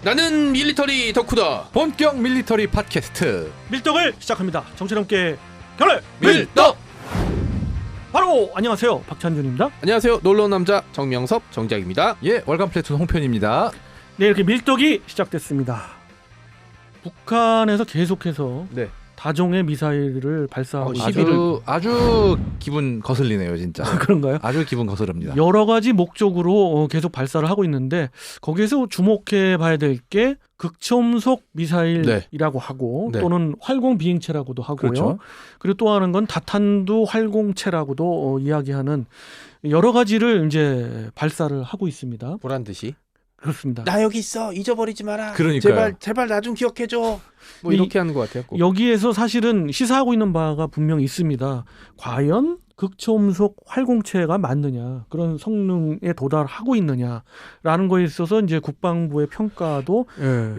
나는 밀리터리 덕후다. 본격 밀리터리 팟캐스트 밀떡을 시작합니다. 정치와 함께 결례 밀떡. 바로 안녕하세요, 박찬준입니다. 안녕하세요, 놀러온 남자 정명섭 정작입니다. 예, 월간 플래툰 홍편입니다. 네, 이렇게 밀떡이 시작됐습니다. 북한에서 계속해서 네. 다종의 미사일을 발사하고 아주 기분 거슬리네요, 진짜. 그런가요? 아주 기분 거스릅니다. 여러 가지 목적으로 계속 발사를 하고 있는데 거기에서 주목해 봐야 될 게 극초음속 미사일이라고 하고 네. 또는 활공 비행체라고도 하고요. 그렇죠. 그리고 또 하는 건 다탄두 활공체라고도 이야기하는 여러 가지를 이제 발사를 하고 있습니다. 보란 듯이. 그렇습니다. 나 여기 있어. 잊어버리지 마라. 그러니까요. 제발 나 좀 기억해줘. 뭐 이렇게 하는 것 같아요. 꼭. 여기에서 사실은 시사하고 있는 바가 분명히 있습니다. 과연 극초음속 활공체가 맞느냐, 그런 성능에 도달하고 있느냐라는 거에 있어서 이제 국방부의 평가도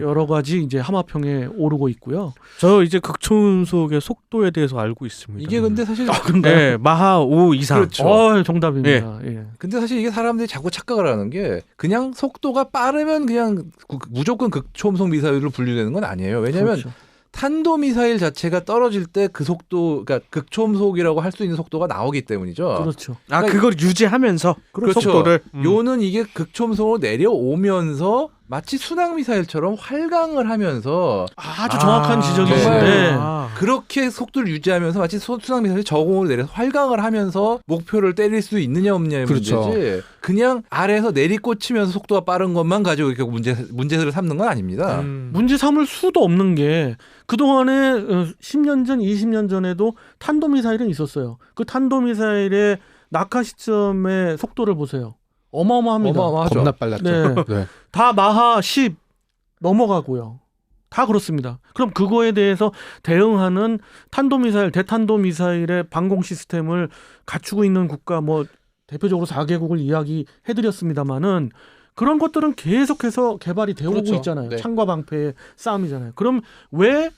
여러 가지 이제 하마평에 오르고 있고요. 저 이제 극초음속의 속도에 대해서 알고 있습니다. 이게 근데 사실 네, 마하 5 이상. 그렇죠. 정답입니다. 예. 근데 사실 이게 사람들이 자꾸 착각을 하는 게 그냥 속도가 빠르면 그냥 무조건 극초음속 미사일로 분류되는 건 아니에요. 왜냐하면 그렇죠. 탄도미사일 자체가 떨어질 때 그 속도, 그러니까 극초음속이라고 할 수 있는 속도가 나오기 때문이죠. 그렇죠. 아, 그걸 유지하면서 그렇죠. 속도를. 요는 이게 극초음속으로 내려오면서 마치 순항미사일처럼 활강을 하면서 아주 정확한 아, 지적이신데 네. 아. 그렇게 속도를 유지하면서 마치 순항미사일이 저공으로 내려서 활강을 하면서 목표를 때릴 수 있느냐 없느냐의 그렇죠. 문제지 그냥 아래에서 내리꽂히면서 속도가 빠른 것만 가지고 이렇게 문제를 삼는 건 아닙니다. 문제 삼을 수도 없는 게 그동안에 10년 전, 20년 전에도 탄도미사일은 있었어요. 그 탄도미사일의 낙하 시점의 속도를 보세요. 어마어마합니다. 어마어마하죠. 겁나 빨랐죠. 네. 네. 다 마하 10 넘어가고요. 다 그렇습니다. 그럼 그거에 대해서 대응하는 탄도미사일, 대탄도미사일의 방공 시스템을 갖추고 있는 국가 뭐 대표적으로 4개국을 이야기해드렸습니다마는 그런 것들은 계속해서 개발이 되어 그렇죠. 오고 있잖아요. 네. 창과 방패의 싸움이잖아요. 그럼 왜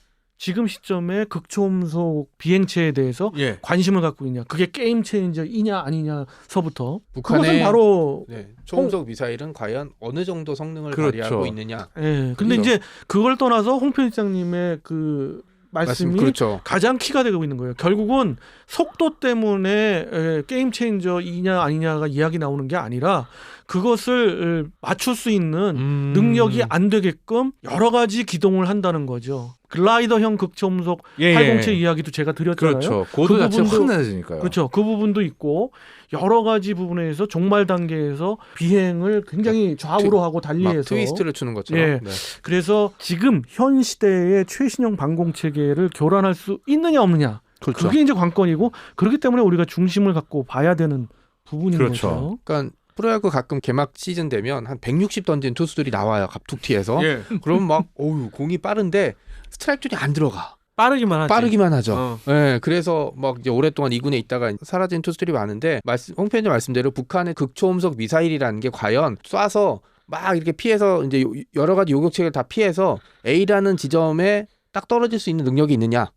지금 시점에 극초음속 비행체에 대해서 예. 관심을 갖고 있냐? 그게 게임 체인저이냐 아니냐서부터 북한의 그것은 바로 초음속 미사일은 과연 어느 정도 성능을 그렇죠. 발휘하고 있느냐. 예. 근데 그렇죠. 이제 그걸 떠나서 홍 편집장님의 그 말씀이 그렇죠. 가장 키가 되고 있는 거예요. 결국은 속도 때문에 게임 체인저이냐 아니냐가 이야기 나오는 게 아니라 그것을 맞출 수 있는 능력이 안 되게끔 여러 가지 기동을 한다는 거죠. 글라이더형 극초음속 예, 활공체 예. 이야기도 제가 드렸잖아요. 그렇죠. 고도 그 자체가 부분도- 확 낮아지니까요. 그렇죠. 그 부분도 있고 여러 가지 부분에서 종말 단계에서 비행을 굉장히 좌우로 하고 막 달리해서 트위스트를 추는 것처럼. 예. 네. 그래서 지금 현 시대의 최신형 방공 체계를 교란할 수 있느냐 없느냐 그렇죠. 그게 이제 관건이고 그렇기 때문에 우리가 중심을 갖고 봐야 되는 부분인 그렇죠. 거죠. 그러니까 프로야구 가끔 개막 시즌 되면 한 160 던진 투수들이 나와요. 갑툭튀에서. 예. 그럼 막 어우 공이 빠른데 스트라이크 존이 안 들어가. 빠르기만 하지. 빠르기만 하죠. 어. 네, 그래서 막 이제 오랫동안 2군에 있다가 사라진 투수들이 많은데 홍 편집 말씀대로 북한의 극초음속 미사일이라는 게 과연 쏴서 막 이렇게 피해서 이제 여러 가지 요격체계를 다 피해서 A라는 지점에 딱 떨어질 수 있는 능력이 있느냐는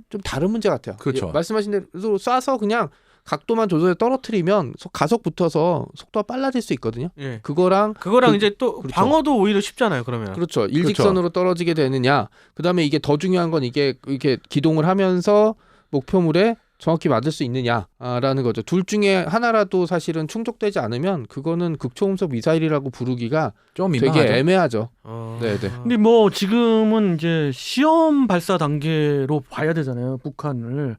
좀 다른 문제 같아요. 그렇죠. 예, 말씀하신 대로 쏴서 그냥 각도만 조절해 떨어뜨리면 가속 붙어서 속도가 빨라질 수 있거든요. 예. 그거랑 이제 또 그렇죠. 방어도 오히려 쉽잖아요. 그러면. 그렇죠. 일직선으로 떨어지게 되느냐. 그다음에 이게 더 중요한 건 이게 이렇게 기동을 하면서 목표물에 정확히 맞을 수 있느냐라는 거죠. 둘 중에 하나라도 사실은 충족되지 않으면 그거는 극초음속 미사일이라고 부르기가 좀 되게 민망하죠. 애매하죠. 어. 네네. 근데 뭐 지금은 이제 시험 발사 단계로 봐야 되잖아요, 북한을.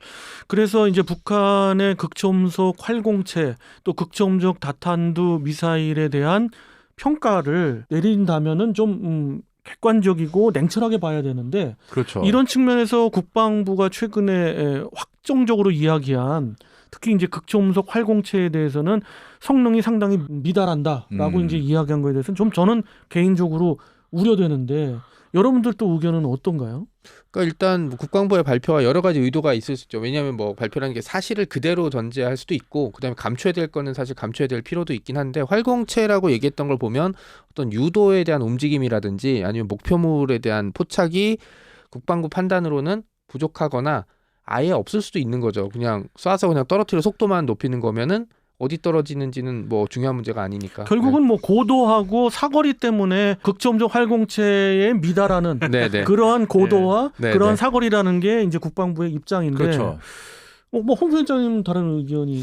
그래서 이제 북한의 극초음속 활공체 또 극초음속 다탄두 미사일에 대한 평가를 내린다면은 좀 객관적이고 냉철하게 봐야 되는데 그렇죠. 이런 측면에서 국방부가 최근에 확정적으로 이야기한 특히 이제 극초음속 활공체에 대해서는 성능이 상당히 미달한다라고 이제 이야기한 거에 대해서는 좀 저는 개인적으로 우려되는데 여러분들 또 의견은 어떤가요? 그러니까 일단 국방부의 발표와 여러 가지 의도가 있을 수 있죠. 왜냐하면 뭐 발표라는 게 사실을 그대로 전제할 수도 있고 그다음에 감춰야 될 거는 사실 감춰야 될 필요도 있긴 한데 활공체라고 얘기했던 걸 보면 어떤 유도에 대한 움직임이라든지 아니면 목표물에 대한 포착이 국방부 판단으로는 부족하거나 아예 없을 수도 있는 거죠. 그냥 쏴서 그냥 떨어뜨려 속도만 높이는 거면은 어디 떨어지는지는 뭐 중요한 문제가 아니니까. 결국은 뭐 고도하고 사거리 때문에 극초음속 활공체에 미달하는 네네. 그러한 고도와 네, 그러한 네. 사거리라는 게 이제 국방부의 입장인데 그렇죠. 홍 위원장님 다른 의견이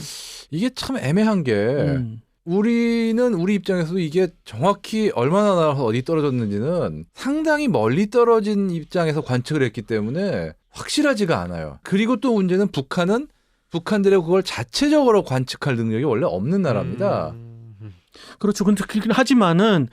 이게 참 애매한 게 우리는 우리 입장에서도 이게 정확히 얼마나 나와서 어디 떨어졌는지는 상당히 멀리 떨어진 입장에서 관측을 했기 때문에 확실하지가 않아요. 그리고 또 문제는 북한은 북한들의 그걸 자체적으로 관측할 능력이 원래 없는 나라입니다. 그렇죠. 근데 그렇긴 하지만은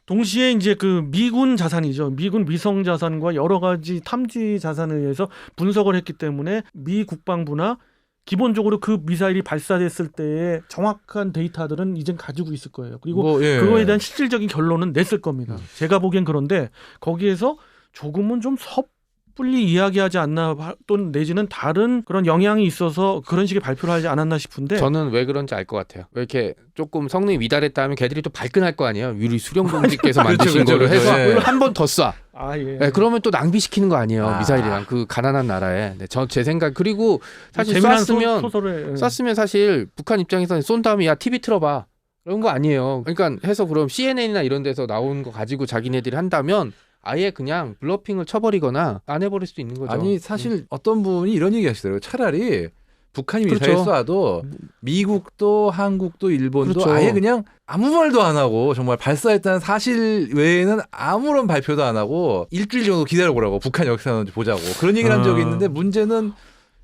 동시에 이제 그 미군 자산이죠. 미군 위성 자산과 여러 가지 탐지 자산에 의해서 분석을 했기 때문에 미 국방부나 기본적으로 그 미사일이 발사됐을 때의 정확한 데이터들은 이젠 가지고 있을 거예요. 그리고 뭐, 예. 그거에 대한 실질적인 결론은 냈을 겁니다. 제가 보기엔 그런데 거기에서 조금은 좀 섣불리 이야기하지 않나 또는 내지는 다른 그런 영향이 있어서 그런 식의 발표를 하지 않았나 싶은데 저는 왜 그런지 알 것 같아요. 왜 이렇게 조금 성능이 미달했다 하면 걔들이 또 발끈할 거 아니에요. 유리 수령동지께서 만드신 그렇죠, 거를 그렇죠. 해서 예. 한 번 더 쏴. 예. 네, 그러면 또 낭비시키는 거 아니에요. 아. 미사일이랑 그 가난한 나라에. 네, 제 생각. 그리고 사실 재미난 쐈으면 소설에 사실 북한 입장에서는 쏜 다음에 야 TV 틀어봐. 그런 거 아니에요. 그러니까 해서 그럼 CNN이나 이런 데서 나온 거 가지고 자기네들이 한다면 아예 그냥 블러핑을 쳐버리거나 안 해버릴 수도 있는 거죠. 아니 사실 어떤 분이 이런 얘기 하시더라고요. 차라리 북한이 미사일 그렇죠. 쏴도 미국도 한국도 일본도 그렇죠. 아예 그냥 아무 말도 안 하고 정말 발사했다는 사실 외에는 아무런 발표도 안 하고 일주일 정도 기다려보라고 북한 역사는 보자고 그런 얘기를 한 적이 있는데 문제는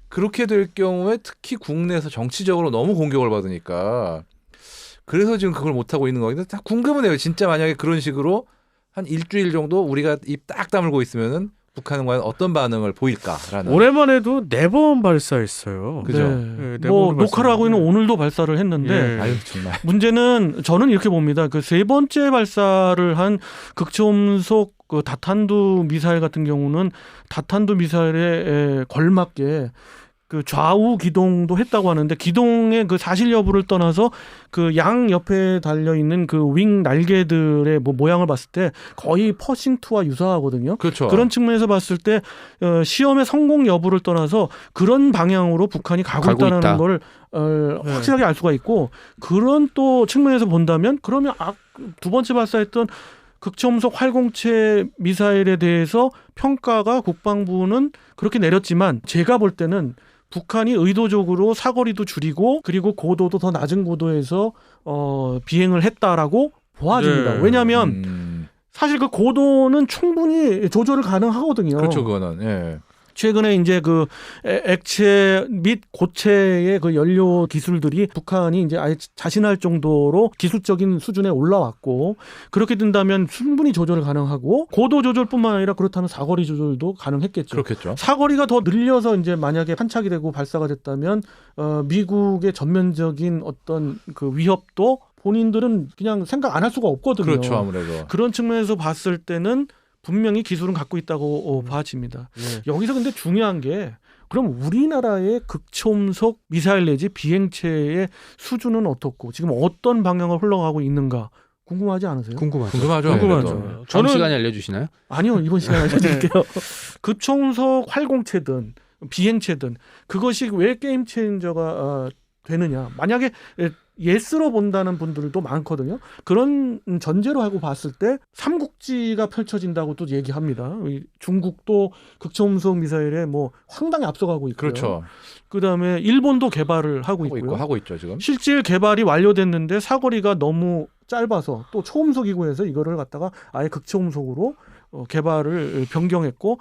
그렇게 될 경우에 특히 국내에서 정치적으로 너무 공격을 받으니까 그래서 지금 그걸 못하고 있는 거긴데 다 궁금은 해요. 진짜 만약에 그런 식으로 한 일주일 정도 우리가 입 딱 다물고 있으면은 북한은 과연 어떤 반응을 보일까라는. 올해만 해도 4번 발사했어요. 그죠? 네. 네, 뭐 내보내고 녹화를 하고 있는 발사했는데. 오늘도 발사를 했는데 예. 아유 정말. 문제는 저는 이렇게 봅니다. 그 세 번째 발사를 한 극초음속 그 다탄두 미사일 같은 경우는 다탄두 미사일에 걸맞게 그 좌우 기동도 했다고 하는데 기동의 그 사실 여부를 떠나서 그 양 옆에 달려 있는 그 윙 날개들의 뭐 모양을 봤을 때 거의 퍼싱2와 유사하거든요. 그렇죠. 그런 측면에서 봤을 때 시험의 성공 여부를 떠나서 그런 방향으로 북한이 가고 있다는 있다. 걸 확실하게 알 수가 있고 그런 또 측면에서 본다면 그러면 두 번째 발사했던 극초음속 활공체 미사일에 대해서 평가가 국방부는 그렇게 내렸지만 제가 볼 때는 북한이 의도적으로 사거리도 줄이고 그리고 고도도 더 낮은 고도에서 비행을 했다라고 보아집니다. 네. 왜냐하면 사실 그 고도는 충분히 조절을 가능하거든요. 그렇죠, 그거는. 예. 최근에 이제 그 액체 및 고체의 그 연료 기술들이 북한이 이제 아예 자신할 정도로 기술적인 수준에 올라왔고 그렇게 된다면 충분히 조절 가능하고 고도 조절뿐만 아니라 그렇다면 사거리 조절도 가능했겠죠. 그렇겠죠. 사거리가 더 늘려서 이제 만약에 탄착이 되고 발사가 됐다면 미국의 전면적인 어떤 그 위협도 본인들은 그냥 생각 안 할 수가 없거든요. 그렇죠, 아무래도. 그런 측면에서 봤을 때는 분명히 기술은 갖고 있다고 봐집니다. 여기서 근데 중요한 게 그럼 우리나라의 극초음속 미사일 내지 비행체의 수준은 어떻고 지금 어떤 방향을 흘러가고 있는가 궁금하지 않으세요? 궁금하죠. 궁금하죠. 궁금하죠. 아무래도. 다음 시간에 알려주시나요? 아니요. 이번 시간에 알려드릴게요. 극초음속 활공체든 비행체든 그것이 왜 게임 체인저가 되느냐. 만약에 예스로 본다는 분들도 많거든요. 그런 전제로 하고 봤을 때 삼국지가 펼쳐진다고 또 얘기합니다. 중국도 극초음속 미사일에 뭐 상당히 앞서가고 있고요. 그렇죠. 그다음에 일본도 개발을 하고 있고요. 하고 있죠, 지금. 실질 개발이 완료됐는데 사거리가 너무 짧아서 또 초음속이고 해서 이거를 갖다가 아예 극초음속으로 개발을 변경했고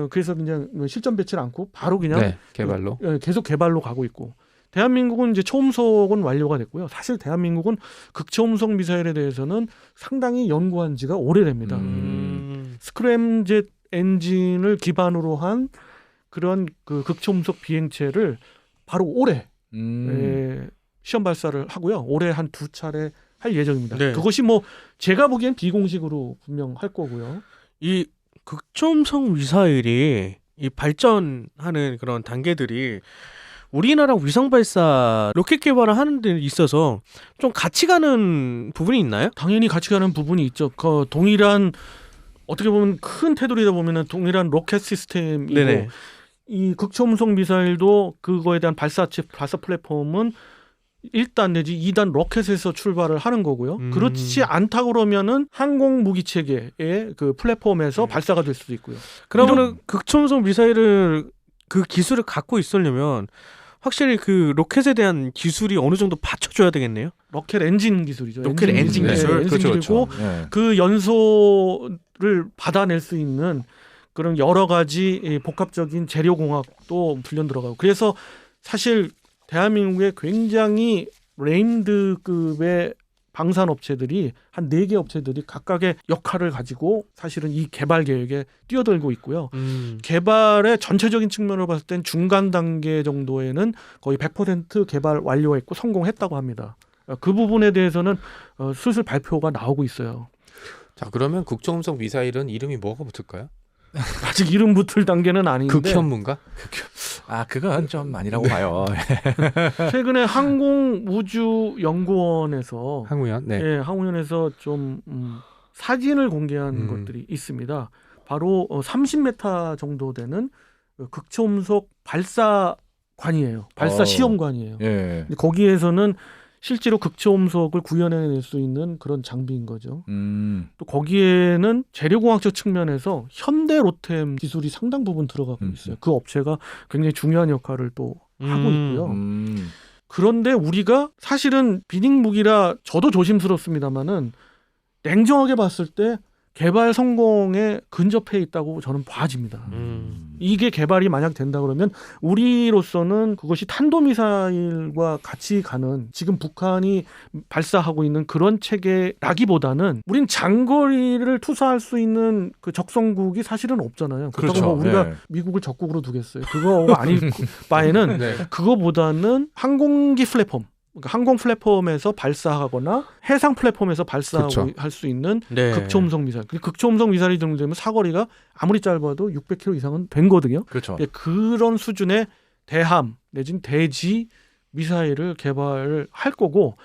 그래서 그냥 실전 배치를 않고 바로 그냥 네, 개발로. 계속 개발로 가고 있고 대한민국은 이제 초음속은 완료가 됐고요. 사실 대한민국은 극초음속 미사일에 대해서는 상당히 연구한 지가 오래됩니다. 스크램젯 엔진을 기반으로 한 그런 그 극초음속 비행체를 바로 올해 시험 발사를 하고요. 올해 한 2차례 할 예정입니다. 네. 그것이 뭐 제가 보기엔 비공식으로 분명 할 거고요. 이 극초음속 미사일이 이 발전하는 그런 단계들이 우리나라 위성 발사 로켓 개발을 하는 데 있어서 좀 같이 가는 부분이 있나요? 당연히 같이 가는 부분이 있죠. 그 동일한 어떻게 보면 큰 테두리다 보면은 동일한 로켓 시스템이고 네네. 이 극초음속 미사일도 그거에 대한 발사 플랫폼은 1단 내지 2단 로켓에서 출발을 하는 거고요. 그렇지 않다 그러면은 항공 무기 체계의 그 플랫폼에서 발사가 될 수도 있고요. 그러면은 극초음속 미사일을 그 기술을 갖고 있으려면 확실히 그 로켓에 대한 기술이 어느 정도 받쳐줘야 되겠네요. 로켓 엔진 기술이죠. 로켓 엔진 기술. 엔진 그렇죠, 기술이고 그렇죠. 네. 그 연소를 받아낼 수 있는 그런 여러 가지 복합적인 재료 공학도 불려 들어가고 그래서 사실 대한민국에 굉장히 레임드급의 방산 업체들이 한 4개 업체들이 각각의 역할을 가지고 사실은 이 개발 계획에 뛰어들고 있고요. 개발의 전체적인 측면으로 봤을 땐 중간 단계 정도에는 거의 100% 개발 완료했고 성공했다고 합니다. 그 부분에 대해서는 슬슬 발표가 나오고 있어요. 자, 그러면 극초음속 미사일은 이름이 뭐가 붙을까요? 아직 이름 붙을 단계는 아닌데 극현무인가? 그건 좀 아니라고 봐요. 최근에 항공우주연구원에서 항우연. 네. 예, 항우연에서 좀 사진을 공개한 것들이 있습니다. 바로 30m 정도 되는 극초음속 발사관이에요. 발사 시험관이에요. 예. 근데 거기에서는 실제로 극초음속을 구현해낼 수 있는 그런 장비인 거죠. 또 거기에는 재료공학적 측면에서 현대 로템 기술이 상당 부분 들어가고 있어요. 그 업체가 굉장히 중요한 역할을 또 하고 있고요. 그런데 우리가 사실은 비닉 무기라 저도 조심스럽습니다만은 냉정하게 봤을 때 개발 성공에 근접해 있다고 저는 봐집니다. 이게 개발이 만약 된다 그러면 우리로서는 그것이 탄도미사일과 같이 가는 지금 북한이 발사하고 있는 그런 체계라기보다는 우린 장거리를 투사할 수 있는 그 적성국이 사실은 없잖아요. 그렇다고 그렇죠. 뭐 우리가 네. 미국을 적국으로 두겠어요. 그거 아닐 바에는 네. 그거보다는 항공기 플랫폼 그러니까 항공 플랫폼에서 발사하거나 해상 플랫폼에서 발사할 수 있는 네. 극초음속 미사일. 극초음속 미사일이 들면 사거리가 아무리 짧아도 600km 이상은 되거든요. 그렇죠. 그런 수준의 대함 내지는 대지 미사일을 개발을 할 거고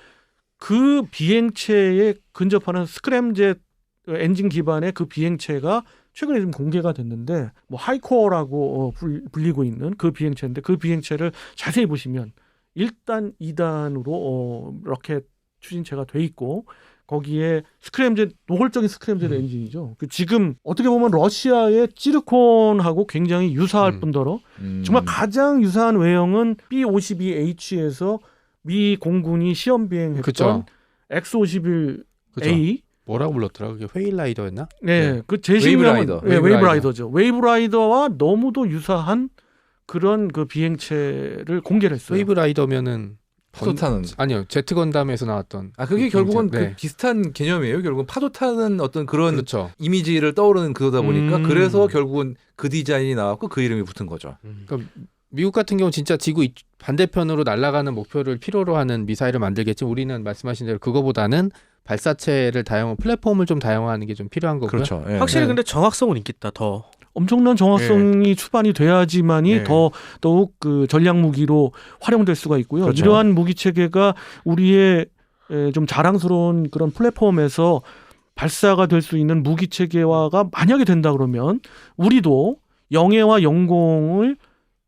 그 비행체에 근접하는 스크램젯 엔진 기반의 그 비행체가 최근에 좀 공개가 됐는데 뭐 하이코어라고 불리고 있는 그 비행체인데 그 비행체를 자세히 보시면 1단, 2단으로 로켓 추진체가 돼 있고 거기에 스크램젯 노골적인 스크램젯 엔진이죠. 지금 어떻게 보면 러시아의 찌르콘하고 굉장히 유사할 뿐더러 정말 가장 유사한 외형은 B-52H에서 미 공군이 시험 비행했던 그쵸. X-51A 그쵸. 뭐라고 불렀더라? 그게 웨일라이더였나? 네, 그 제시명은 웨이브라이더. 웨이브라이더죠. 웨이브라이더와 너무도 유사한 그런 그 비행체를 공개를 했어요. 웨이브라이더면은 파도 타는. 아니요, 제트 건담에서 나왔던. 그게 그 결국은 비행체. 네. 그 비슷한 개념이에요. 결국은 파도 타는 어떤 그런 그렇죠. 이미지를 떠오르는 그거다 보니까 음. 그래서 결국은 그 디자인이 나왔고 그 이름이 붙은 거죠. 그러니까 미국 같은 경우 진짜 지구 반대편으로 날아가는 목표를 필요로 하는 미사일을 만들겠지만 우리는 말씀하신 대로 그거보다는 발사체를 플랫폼을 좀 다양화하는 게 좀 필요한 거고요. 그렇죠. 예. 확실히 네. 근데 정확성은 있겠다. 더. 엄청난 정확성이 추반이 돼야지만이 네. 더욱 그 전략 무기로 활용될 수가 있고요. 그렇죠. 이러한 무기 체계가 우리의 좀 자랑스러운 그런 플랫폼에서 발사가 될 수 있는 무기 체계화가 만약에 된다 그러면 우리도 영해와 영공을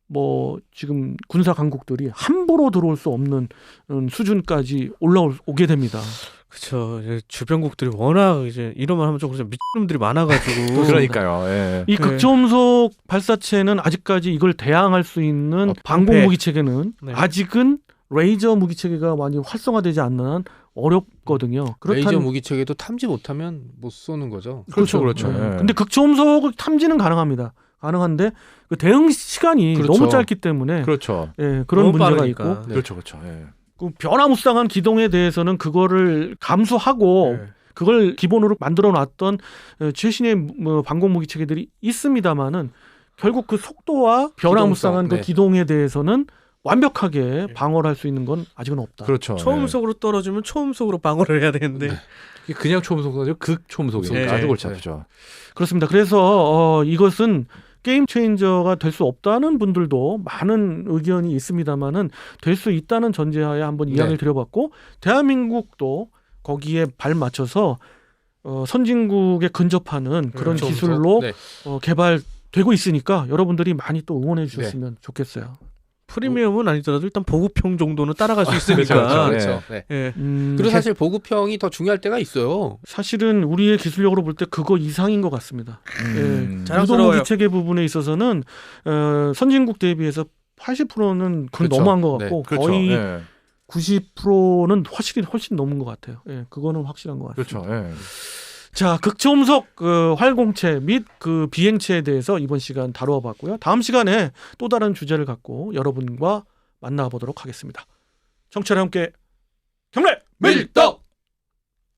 뭐 지금 군사 강국들이 함부로 들어올 수 없는 수준까지 올라오게 됩니다. 그렇죠. 주변국들이 워낙 이제 이런 말 하면 좀 그렇죠. 미친놈들이 많아가지고. 그러니까요. 예. 이 극초음속 발사체는 아직까지 이걸 대항할 수 있는 방공 무기 체계는 네. 아직은 레이저 무기 체계가 많이 활성화되지 않는 한 어렵거든요. 레이저 무기 체계도 탐지 못하면 못 쏘는 거죠. 그렇죠. 그렇죠. 네. 예. 근데 극초음속 탐지는 가능합니다. 가능한데 그 대응 시간이 그렇죠. 너무 짧기 때문에 그렇죠. 예, 그런 너무 문제가 빠르니까. 있고 네. 그렇죠. 그렇죠. 예. 그 변화무쌍한 기동에 대해서는 그거를 감수하고 네. 그걸 기본으로 만들어 놨던 최신의 방공 무기 체계들이 있습니다만은 결국 그 속도와 변화무쌍한 기동성, 그 네. 기동에 대해서는 완벽하게 방어를 할 수 있는 건 아직은 없다. 그렇죠. 초음속으로 떨어지면 초음속으로 방어를 해야 되는데. 예. 그냥 초음속도 아니고 극초음속이니까 네. 아주 골치 아프죠. 그렇습니다. 그래서 이것은 게임 체인저가 될 수 없다는 분들도 많은 의견이 있습니다만은 될 수 있다는 전제하에 한번 이야기를 드려봤고 대한민국도 거기에 발 맞춰서 선진국에 근접하는 그런 좀 기술로 네. 개발되고 있으니까 여러분들이 많이 또 응원해 주셨으면 좋겠어요. 프리미엄은 아니더라도 일단 보급형 정도는 따라갈 수 있으니까. 그렇죠. 그렇죠. 네. 예. 그리고 사실 보급형이 더 중요할 때가 있어요. 사실은 우리의 기술력으로 볼 때 그거 이상인 것 같습니다. 자랑스러워요. 유동우주 체계 부분에 있어서는 선진국 대비해서 80%는 거의 그렇죠. 너무한 것 같고 그렇죠. 거의 예. 90%는 훨씬 넘은 것 같아요. 예, 그거는 확실한 것 같습니다. 그렇죠. 예. 자, 극초음속 활공체 및 그 비행체에 대해서 이번 시간 다루어봤고요. 다음 시간에 또 다른 주제를 갖고 여러분과 만나보도록 하겠습니다. 청취자 함께 경례 밀떡!